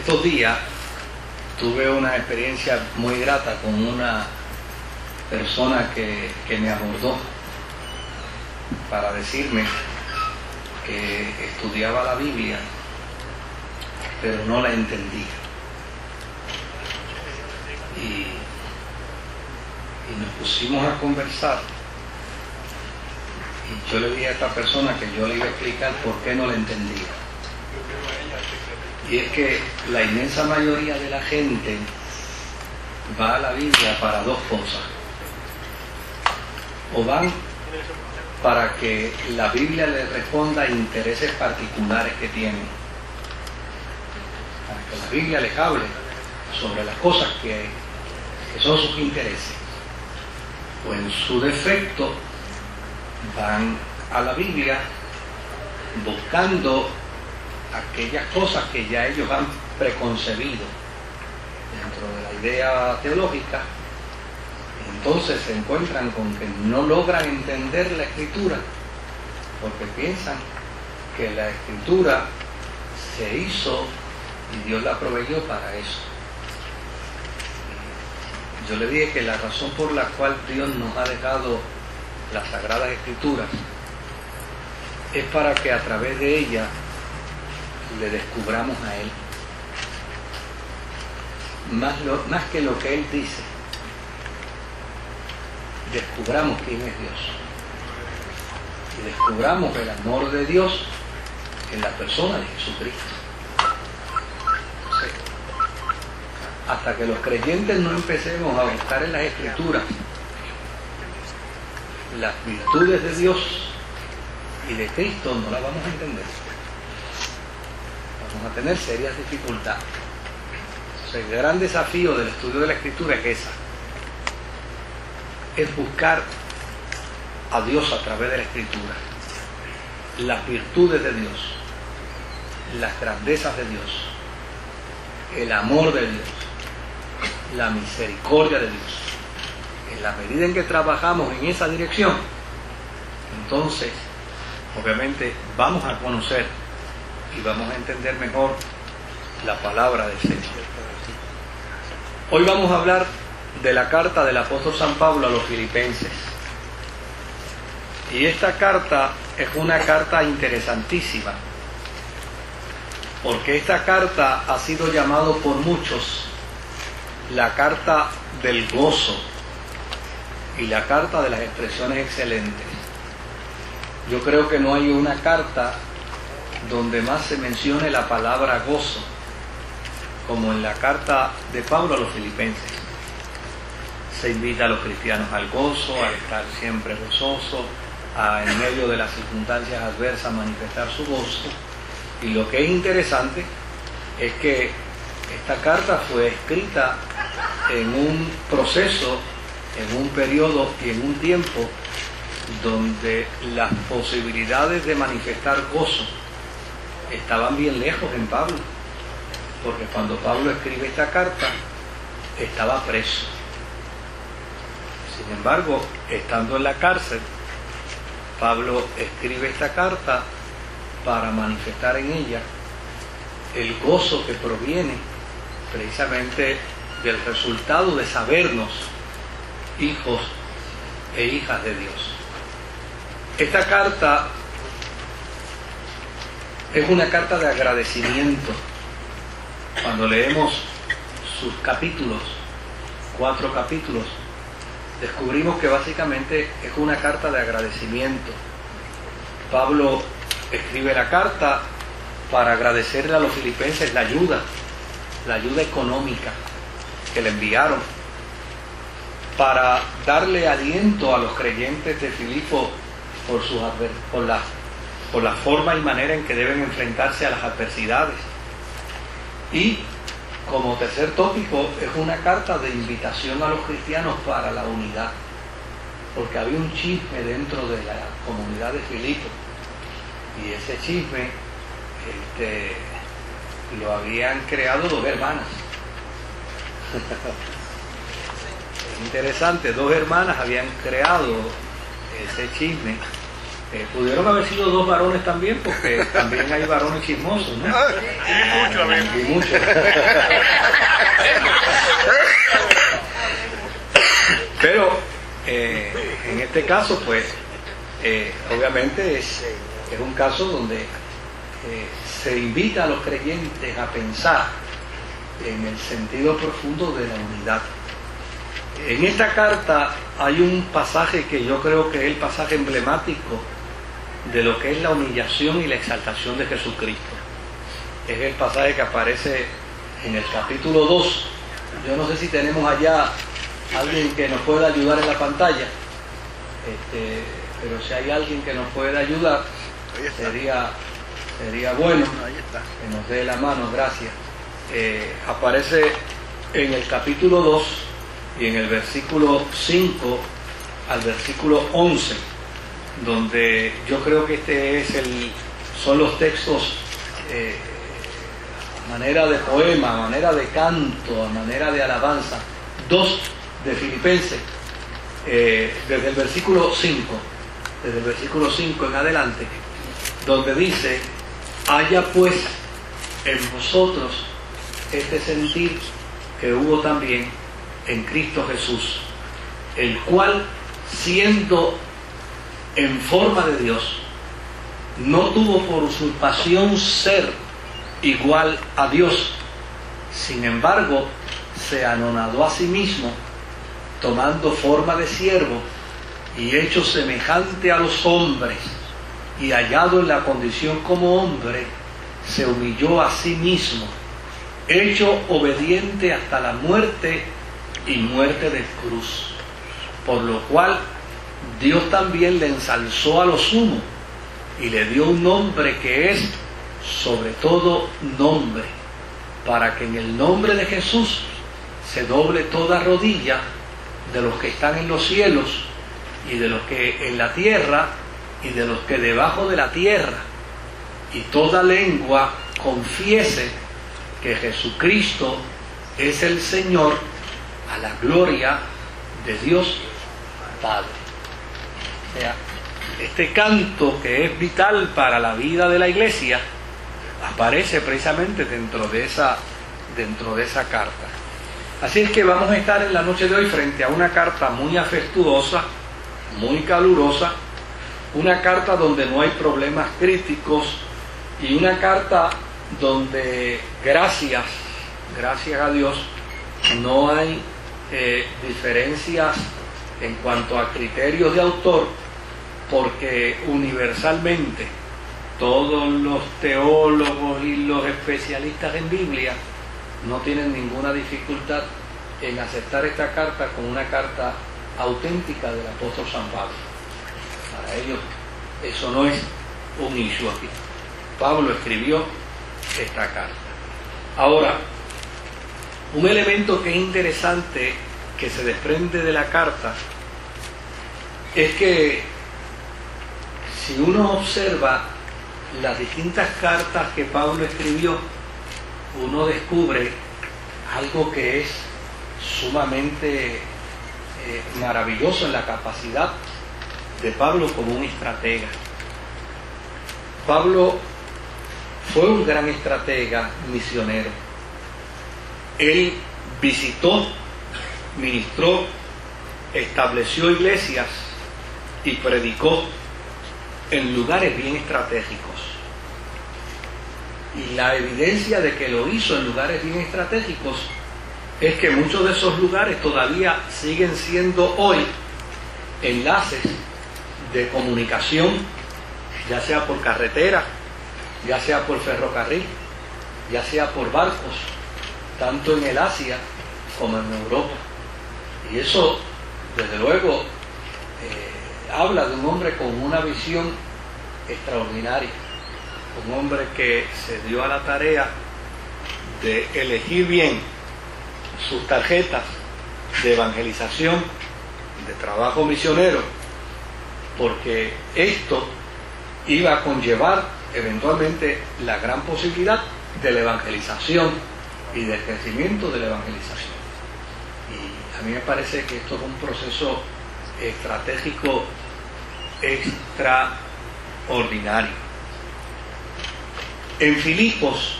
estos días tuve una experiencia muy grata con una persona que me abordó para decirme que estudiaba la Biblia, pero no la entendía. Y nos pusimos a conversar. Y yo le dije a esta persona que yo le iba a explicar por qué no la entendía. Y es que la inmensa mayoría de la gente va a la Biblia para dos cosas. O van para que la Biblia les responda a intereses particulares que tienen. Para que la Biblia les hable sobre las cosas que son sus intereses. O en su defecto, van a la Biblia buscando aquellas cosas que ya ellos han preconcebido dentro de la idea teológica. Entonces se encuentran con que no logran entender la Escritura porque piensan que la Escritura se hizo y Dios la proveyó para eso. Yo le dije que la razón por la cual Dios nos ha dejado las Sagradas Escrituras es para que a través de ellas le descubramos a Él. Más que lo que Él dice, descubramos quién es Dios. Y descubramos el amor de Dios en la persona de Jesucristo. Entonces, hasta que los creyentes no empecemos a buscar en las Escrituras las virtudes de Dios y de Cristo, no las vamos a entender. Vamos a tener serias dificultades. Entonces, el gran desafío del estudio de la Escritura es esa. Es buscar a Dios a través de la Escritura. Las virtudes de Dios, las grandezas de Dios, el amor de Dios, la misericordia de Dios. En la medida en que trabajamos en esa dirección, entonces, obviamente, vamos a conocer y vamos a entender mejor la palabra del Señor. Hoy vamos a hablar de la carta del apóstol San Pablo a los filipenses. Y esta carta es una carta interesantísima, porque esta carta ha sido llamado por muchos la carta del gozo y la carta de las expresiones excelentes. Yo creo que no hay una carta donde más se mencione la palabra gozo como en la carta de Pablo a los filipenses. Se invita a los cristianos al gozo, a estar siempre gozoso, a en medio de las circunstancias adversas manifestar su gozo. Y lo que es interesante es que esta carta fue escrita en un proceso, en un periodo y en un tiempo donde las posibilidades de manifestar gozo estaban bien lejos en Pablo, porque cuando Pablo escribe esta carta estaba preso. Sin embargo, estando en la cárcel, Pablo escribe esta carta para manifestar en ella el gozo que proviene precisamente del resultado de sabernos hijos e hijas de Dios. Esta carta es una carta de agradecimiento. Cuando leemos sus capítulos, 4 capítulos, descubrimos que básicamente es una carta de agradecimiento. Pablo escribe la carta para agradecerle a los filipenses la ayuda económica que le enviaron, para darle aliento a los creyentes de Filipo por la forma y manera en que deben enfrentarse a las adversidades. Y como tercer tópico es una carta de invitación a los cristianos para la unidad, porque había un chisme dentro de la comunidad de Filipo, y ese chisme lo habían creado 2 hermanas. Es interesante, 2 hermanas habían creado ese chisme Pudieron haber sido 2 varones también, porque también hay varones chismosos, ¿no? Y mucho, amigo. Y muchos. Pero en este caso, pues, obviamente es un caso donde se invita a los creyentes a pensar en el sentido profundo de la unidad. En esta carta hay un pasaje que yo creo que es el pasaje emblemático de lo que es la humillación y la exaltación de Jesucristo. Es el pasaje que aparece en el capítulo 2. Yo no sé si tenemos allá alguien que nos pueda ayudar en la pantalla, pero si hay alguien que nos pueda ayudar, sería bueno que nos dé la mano. Gracias. Aparece en el capítulo 2 y en el versículo 5 al versículo 11, donde yo creo que son los textos a manera de poema, a manera de canto, a manera de alabanza. 2 de Filipenses, desde el versículo 5 en adelante, donde dice: haya pues en vosotros este sentir que hubo también en Cristo Jesús, el cual, siendo en forma de Dios, no tuvo por usurpación ser igual a Dios, sin embargo se anonadó a sí mismo, tomando forma de siervo y hecho semejante a los hombres, y hallado en la condición como hombre, se humilló a sí mismo, hecho obediente hasta la muerte y muerte de cruz, por lo cual Dios también le ensalzó a lo sumo y le dio un nombre que es sobre todo nombre, para que en el nombre de Jesús se doble toda rodilla de los que están en los cielos y de los que en la tierra y de los que debajo de la tierra, y toda lengua confiese que Jesucristo es el Señor, a la gloria de Dios Padre. O sea, este canto, que es vital para la vida de la iglesia, aparece precisamente dentro de esa carta. Así es que vamos a estar en la noche de hoy frente a una carta muy afectuosa, muy calurosa, una carta donde no hay problemas críticos, y una carta donde, gracias a Dios, no hay diferencias en cuanto a criterios de autor, porque universalmente todos los teólogos y los especialistas en Biblia no tienen ninguna dificultad en aceptar esta carta como una carta auténtica del apóstol San Pablo. Para ellos eso no es un issue aquí. Pablo escribió esta carta. Ahora, un elemento que es interesante, que se desprende de la carta, es que si uno observa las distintas cartas que Pablo escribió, uno descubre algo que es sumamente maravilloso en la capacidad de Pablo como un estratega. Pablo fue un gran estratega misionero. Él visitó, ministró, estableció iglesias y predicó en lugares bien estratégicos. Y la evidencia de que lo hizo en lugares bien estratégicos es que muchos de esos lugares todavía siguen siendo hoy enlaces de comunicación, ya sea por carretera, ya sea por ferrocarril, ya sea por barcos, tanto en el Asia como en Europa. Y eso, desde luego, habla de un hombre con una visión extraordinaria, un hombre que se dio a la tarea de elegir bien sus tarjetas de evangelización, de trabajo misionero, porque esto iba a conllevar eventualmente la gran posibilidad de la evangelización y del crecimiento de la evangelización. Y a mí me parece que esto es un proceso estratégico ordinario. En Filipos